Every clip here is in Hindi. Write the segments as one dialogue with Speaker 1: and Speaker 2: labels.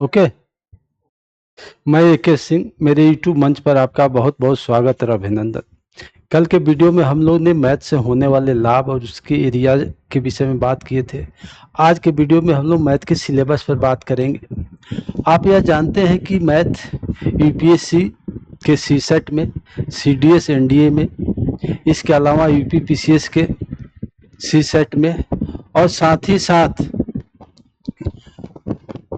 Speaker 1: ओके। मैं AK सिंह, मेरे यूट्यूब मंच पर आपका बहुत बहुत स्वागत और अभिनंदन। कल के वीडियो में हम लोग ने मैथ से होने वाले लाभ और उसके एरिया के विषय में बात किए थे। आज के वीडियो में हम लोग मैथ के सिलेबस पर बात करेंगे। आप यह जानते हैं कि मैथ UPSC के CSET में, CDS NDA में, इसके अलावा UPPCS के CSET में और साथ ही साथ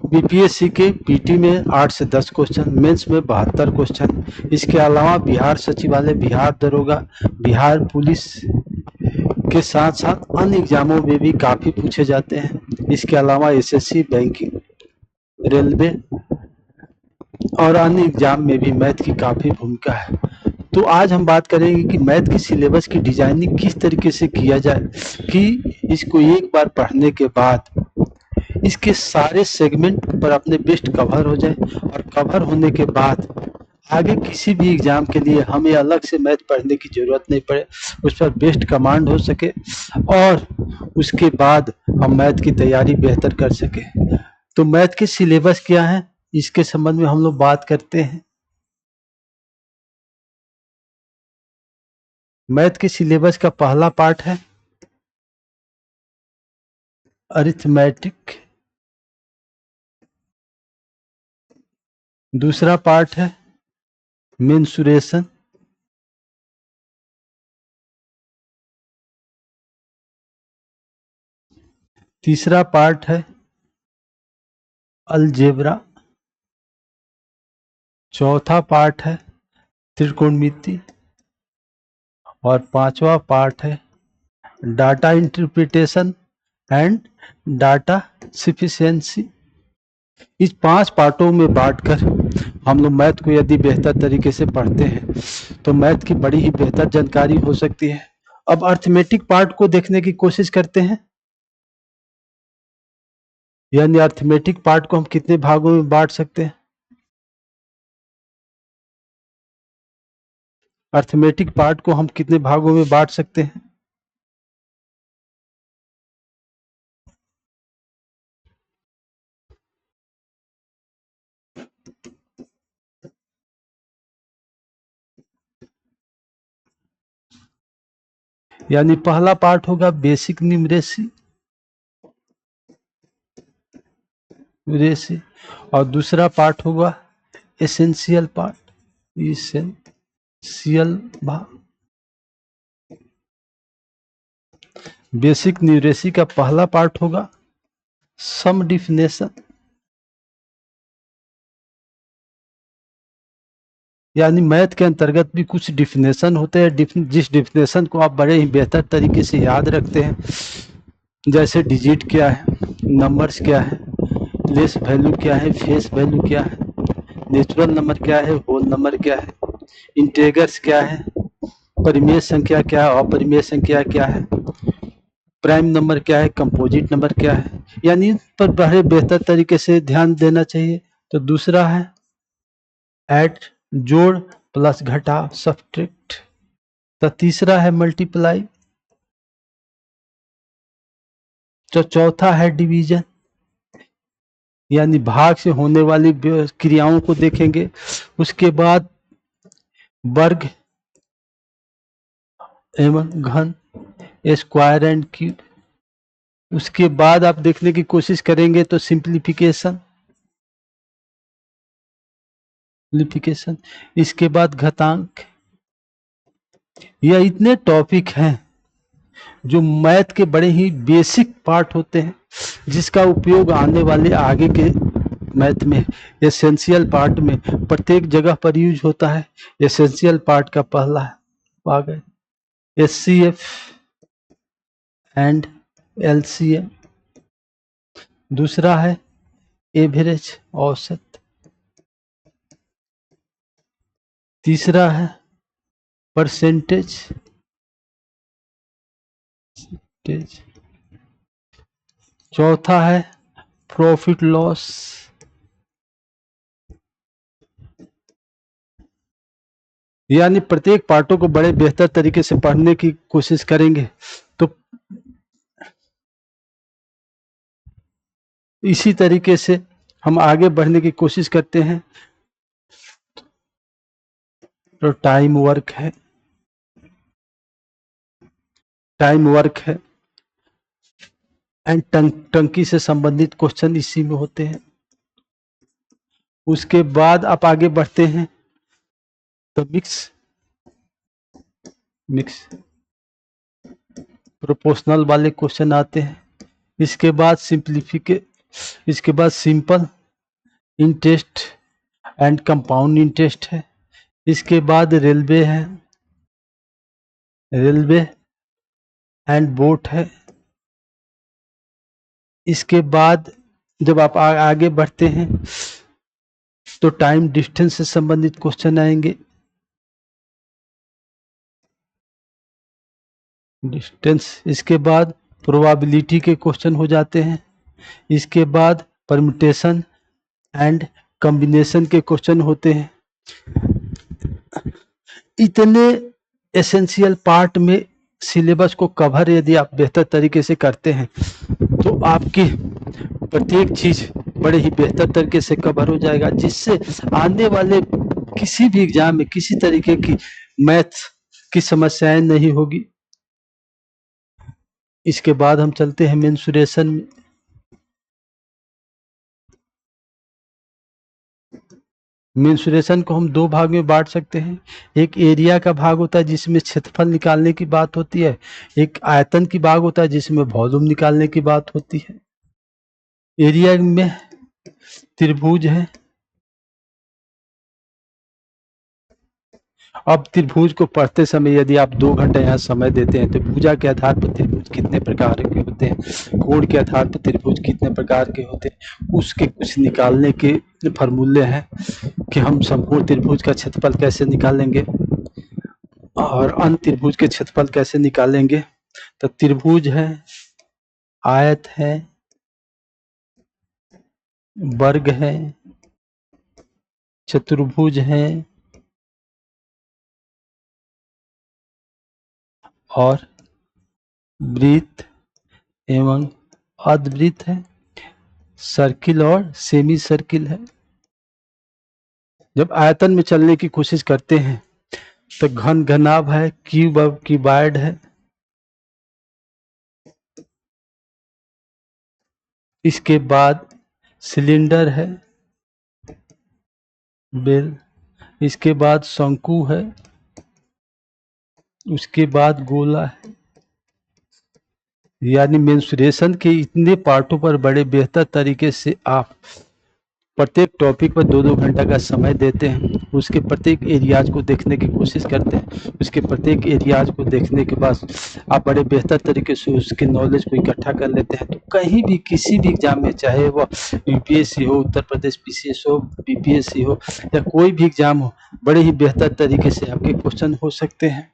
Speaker 1: BPSC के PT में 8 से 10 क्वेश्चन, मेंस में 72 क्वेश्चन, इसके अलावा बिहार सचिवालय, बिहार दरोगा, बिहार पुलिस के साथ साथ अन्य एग्जामों में भी काफ़ी पूछे जाते हैं। इसके अलावा SSC, बैंकिंग, रेलवे और अन्य एग्जाम में भी मैथ की काफ़ी भूमिका है। तो आज हम बात करेंगे कि मैथ की सिलेबस की डिजाइनिंग किस तरीके से किया जाए कि इसको एक बार पढ़ने के बाद इसके सारे सेगमेंट पर अपने बेस्ट कवर हो जाए और कवर होने के बाद आगे किसी भी एग्जाम के लिए हमें अलग से मैथ पढ़ने की जरूरत नहीं पड़े, उस पर बेस्ट कमांड हो सके और उसके बाद हम मैथ की तैयारी बेहतर कर सके। तो मैथ के सिलेबस क्या है, इसके संबंध में हम लोग बात करते हैं। मैथ के सिलेबस का पहला पार्ट है अरिथमेटिक, दूसरा पार्ट है मेंसुरेशन, तीसरा पार्ट है अलजेब्रा, चौथा पार्ट है त्रिकोणमिति और पांचवा पार्ट है data interpretation and data sufficiency. इस 5 पार्टों में बांटकर हम लोग मैथ को यदि बेहतर तरीके से पढ़ते हैं तो मैथ की बड़ी ही बेहतर जानकारी हो सकती है। अब अर्थमेटिक पार्ट को देखने की कोशिश करते हैं, यानी अर्थमेटिक पार्ट को हम कितने भागों में बांट सकते हैं। अर्थमेटिक पार्ट को हम कितने भागों में बांट सकते हैं। यानी पहला पार्ट होगा बेसिक न्यूमरेसी और दूसरा पार्ट होगा एसेंशियल पार्ट, एसेंशियल भाग। बेसिक न्यूमरेसी का पहला पार्ट होगा सम डिफिनेशन, यानी मैथ के अंतर्गत भी कुछ डिफिनेशन होते हैं, जिस डिफिनेशन को आप बड़े ही बेहतर तरीके से याद रखते हैं, जैसे डिजिट क्या है, नंबर्स क्या है, लेस वैल्यू क्या है, फेस वैल्यू क्या है, नेचुरल नंबर क्या है, होल नंबर क्या है, इंटीजर्स क्या है, परिमेय संख्या क्या है, अपरिमेय संख्या क्या है, प्राइम नंबर क्या है, कंपोजिट नंबर क्या है, यानी इन पर बड़े बेहतर तरीके से ध्यान देना चाहिए। तो दूसरा है ऐड, जोड़ प्लस घटाव, सब्ट्रैक्ट। तो तीसरा है मल्टीप्लाई। तो चौथा है डिवीजन, यानी भाग से होने वाली क्रियाओं को देखेंगे। उसके बाद वर्ग एवं घन, स्क्वायर एंड क्यूब। उसके बाद आप देखने की कोशिश करेंगे तो सिंप्लीफिकेशन, इसके बाद घातांक। यह इतने टॉपिक हैं जो मैथ के बड़े ही बेसिक पार्ट होते हैं, जिसका उपयोग आने वाले आगे के मैथ में एसेंशियल पार्ट में प्रत्येक जगह पर यूज होता है। एसेंशियल पार्ट का पहला आ गए HCF एंड LCM, दूसरा है एवरेज, औसत, तीसरा है परसेंटेज, चौथा है प्रॉफिट लॉस, यानी प्रत्येक पार्टों को बड़े बेहतर तरीके से पढ़ने की कोशिश करेंगे तो इसी तरीके से हम आगे बढ़ने की कोशिश करते हैं। तो टाइम वर्क है, टाइम वर्क है एंड टंकी से संबंधित क्वेश्चन इसी में होते हैं। उसके बाद आप आगे बढ़ते हैं तो मिक्स प्रोपोर्शनल वाले क्वेश्चन आते हैं। इसके बाद इसके बाद simple interest and compound interest है। इसके बाद रेलवे है, रेलवे एंड बोट है। इसके बाद जब आप आगे बढ़ते हैं तो टाइम डिस्टेंस से संबंधित क्वेश्चन आएंगे। डिस्टेंस, इसके बाद प्रोबेबिलिटी के क्वेश्चन हो जाते हैं। इसके बाद परम्यूटेशन एंड कॉम्बिनेशन के क्वेश्चन होते हैं। इतने एसेंशियल पार्ट में सिलेबस को कवर यदि आप बेहतर तरीके से करते हैं तो आपकी प्रत्येक चीज बड़े ही बेहतर तरीके से कवर हो जाएगा, जिससे आने वाले किसी भी एग्जाम में किसी तरीके की मैथ की समस्याएं नहीं होगी। इसके बाद हम चलते हैं मेंसुरेशन में। मेंसुरेशन को हम दो भाग में बांट सकते हैं। एक एरिया का भाग होता है जिसमें क्षेत्रफल निकालने की बात होती है, एक आयतन की भाग होता है जिसमें वॉल्यूम निकालने की बात होती है। एरिया में त्रिभुज है। अब त्रिभुज को पढ़ते समय यदि आप 2 घंटे यहाँ समय देते हैं तो भुजा के आधार पर त्रिभुज कितने प्रकार के होते हैं, कोण के आधार पर त्रिभुज कितने प्रकार के होते हैं, उसके कुछ निकालने के फॉर्मूले हैं कि हम संपूर्ण त्रिभुज का क्षेत्रफल कैसे निकालेंगे और अन्य त्रिभुज के क्षेत्रफल कैसे निकालेंगे। तो त्रिभुज है, आयत है, वर्ग है, चतुर्भुज है और वृत्त एवं अर्धवृत्त है, सर्किल और सेमी सर्किल है। जब आयतन में चलने की कोशिश करते हैं तो घन घनाभ है, क्यूब और क्यूबॉइड है। इसके बाद सिलेंडर है, बेल। इसके बाद शंकु है, उसके बाद गोला है। यानी मेंसुरेशन के इतने पार्टों पर बड़े बेहतर तरीके से आप प्रत्येक टॉपिक पर 2-2 घंटा का समय देते हैं। उसके प्रत्येक एरियाज को देखने की कोशिश करते हैं। उसके प्रत्येक एरियाज को देखने के बाद आप बड़े बेहतर तरीके से उसके नॉलेज को इकट्ठा कर लेते हैं। तो कहीं भी किसी भी एग्जाम में, चाहे वह यूपीएससी हो, उत्तर प्रदेश पीसीएस हो, बीपीएससी हो या कोई भी एग्जाम हो, बड़े ही बेहतर तरीके से आपके क्वेश्चन हो सकते हैं।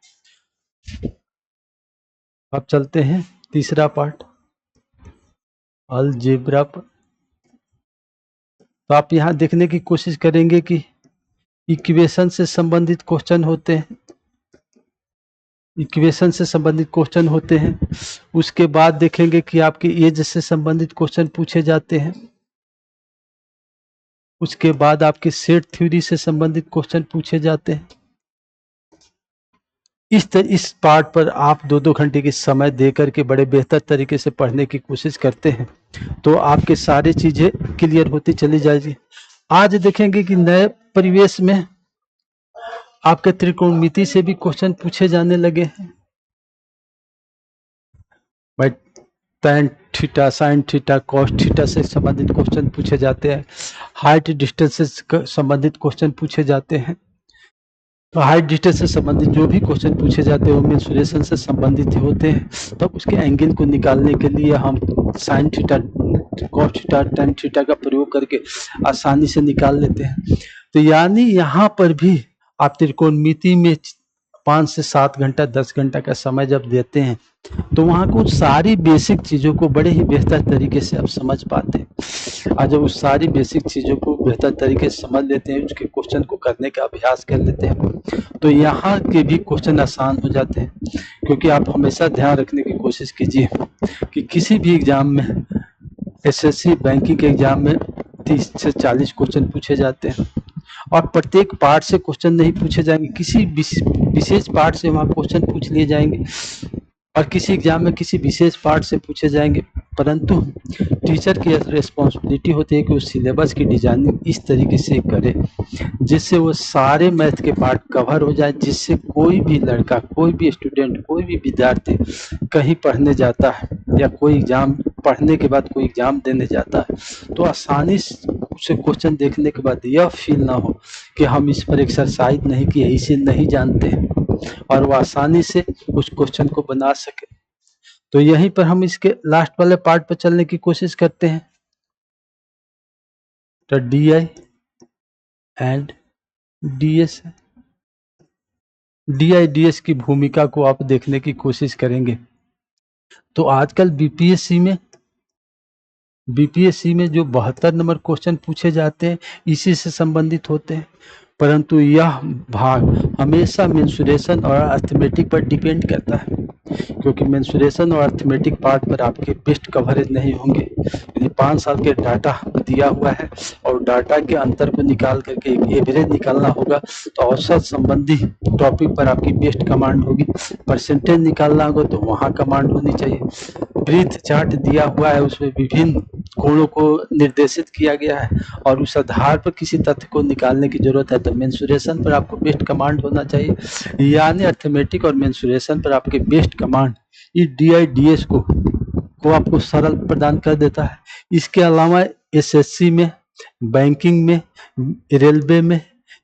Speaker 1: अब चलते हैं तीसरा पार्ट, अलजेब्रा पर। तो आप यहाँ देखने की कोशिश करेंगे कि इक्वेशन से संबंधित क्वेश्चन होते हैं, इक्वेशन से संबंधित क्वेश्चन होते हैं। उसके बाद देखेंगे कि आपके एज से संबंधित क्वेश्चन पूछे जाते हैं। उसके बाद आपके सेट थ्योरी से संबंधित क्वेश्चन पूछे जाते हैं। इस पार्ट पर आप 2-2 घंटे की समय देकर के बड़े बेहतर तरीके से पढ़ने की कोशिश करते हैं तो आपके सारी चीजें क्लियर होती चली जाएगी। आज देखेंगे कि नए परिवेश में आपके त्रिकोणमिति से भी क्वेश्चन पूछे जाने लगे हैं। भाई tan theta, sin theta, cos theta से संबंधित क्वेश्चन पूछे जाते हैं। हाइट डिस्टेंस से संबंधित क्वेश्चन पूछे जाते हैं। तो हाइट डिस्टेंस से संबंधित जो भी क्वेश्चन पूछे जाते हैं वो मेंसुरेशन से संबंधित होते हैं। तब उसके एंगल को निकालने के लिए हम sine theta, cos theta, tan theta का प्रयोग करके आसानी से निकाल लेते हैं। तो यानी यहाँ पर भी आप त्रिकोणमिति में 5 से 7 घंटा, 10 घंटा का समय जब देते हैं तो वहाँ कुछ सारी बेसिक चीज़ों को बड़े ही बेहतर तरीके से आप समझ पाते हैं। और जब उस सारी बेसिक चीज़ों को बेहतर तरीके से समझ लेते हैं, उसके क्वेश्चन को करने का अभ्यास कर लेते हैं, तो यहाँ के भी क्वेश्चन आसान हो जाते हैं। क्योंकि आप हमेशा ध्यान रखने की कोशिश कीजिए कि किसी भी एग्जाम में, एसएससी बैंकिंग के एग्जाम में 30 से 40 क्वेश्चन पूछे जाते हैं और प्रत्येक पार्ट से क्वेश्चन नहीं पूछे जाएंगे, किसी विशेष पार्ट से वहाँ क्वेश्चन पूछ लिए जाएंगे और किसी एग्जाम में किसी विशेष पार्ट से पूछे जाएंगे। परंतु टीचर की रिस्पॉन्सिबिलिटी होती है कि उस सिलेबस की डिजाइनिंग इस तरीके से करे जिससे वो सारे मैथ के पार्ट कवर हो जाए, जिससे कोई भी लड़का, कोई भी स्टूडेंट, कोई भी विद्यार्थी कहीं पढ़ने जाता है या कोई एग्जाम पढ़ने के बाद कोई एग्जाम देने जाता है तो आसानी से क्वेश्चन देखने के बाद यह फील ना हो कि हम इस पर एक्सरसाइज नहीं किए, इसे नहीं जानते और वो आसानी से उस क्वेश्चन को बना सके। तो यहीं पर हम इसके लास्ट वाले पार्ट पर चलने की कोशिश करते हैं। तो DI and DS, DI DS की भूमिका को आप देखने की कोशिश करेंगे। तो आजकल बीपीएससी में जो 72 नंबर क्वेश्चन पूछे जाते हैं इसी से संबंधित होते हैं, परंतु यह भाग हमेशा मेंसुरेशन और अर्थमेटिक पर डिपेंड करता है, क्योंकि मेंसुरेशन और अर्थमेटिक पार्ट पर आपके बेस्ट कवरेज नहीं होंगे। यदि 5 साल के डाटा दिया हुआ है और डाटा के अंतर को निकाल करके एक एवरेज निकालना होगा तो औसत संबंधी टॉपिक पर आपकी बेस्ट कमांड होगी। परसेंटेज निकालना होगा तो वहाँ कमांड होनी चाहिए। ब्रीथ चार्ट दिया हुआ है, उसमें विभिन्न कोणों को निर्देशित किया गया है और उस आधार पर किसी तथ्य को निकालने की जरूरत है तो मेंसुरेशन पर आपको बेस्ट कमांड होना चाहिए। यानी अर्थमेटिक और मेंसुरेशन पर आपके बेस्ट कमांड इस DI DS को आपको सरल प्रदान कर देता है। इसके अलावा SSC में, बैंकिंग में, रेलवे में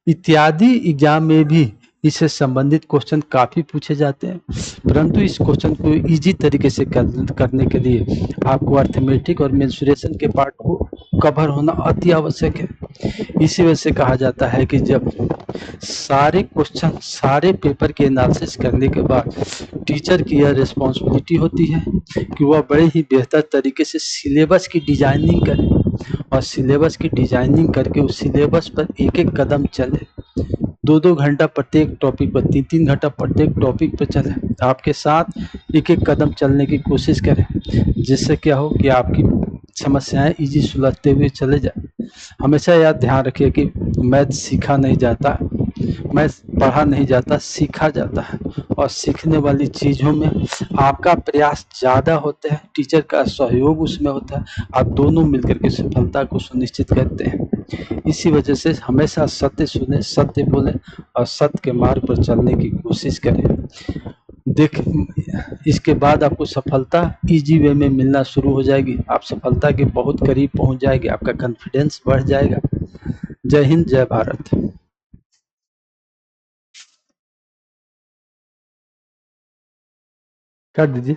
Speaker 1: इत्यादि एग्जाम में भी इससे संबंधित क्वेश्चन काफ़ी पूछे जाते हैं, परंतु इस क्वेश्चन को इजी तरीके से करने के लिए आपको अर्थमेटिक और मेंसुरेशन के पार्ट को कवर होना अति आवश्यक है। इसी वजह से कहा जाता है कि जब सारे क्वेश्चन, सारे पेपर के एनालिसिस करने के बाद टीचर की यह रिस्पॉन्सिबिलिटी होती है कि वह बड़े ही बेहतर तरीके से सिलेबस की डिजाइनिंग करे और सिलेबस की डिजाइनिंग करके उस सिलेबस पर एक एक कदम चले। 2-2 घंटा प्रत्येक टॉपिक पर, 3-3 घंटा प्रत्येक टॉपिक पर चले, आपके साथ एक एक कदम चलने की कोशिश करें, जिससे क्या हो कि आपकी समस्याएं इजी सुलझते हुए चले जाए। हमेशा याद ध्यान रखिए कि मैथ सीखा नहीं जाता, मैथ पढ़ा नहीं जाता, सीखा जाता है और सीखने वाली चीज़ों में आपका प्रयास ज़्यादा होता है, टीचर का सहयोग उसमें होता है, आप दोनों मिलकर के सफलता को सुनिश्चित करते हैं। इसी वजह से हमेशा सत्य सुने, सत्य बोलें और सत्य के मार्ग पर चलने की कोशिश करें। इसके बाद आपको सफलता इजी वे में मिलना शुरू हो जाएगी, आप सफलता के बहुत करीब पहुंच जाएंगे, आपका कॉन्फिडेंस बढ़ जाएगा। जय हिंद, जय भारत। कर दीजिए।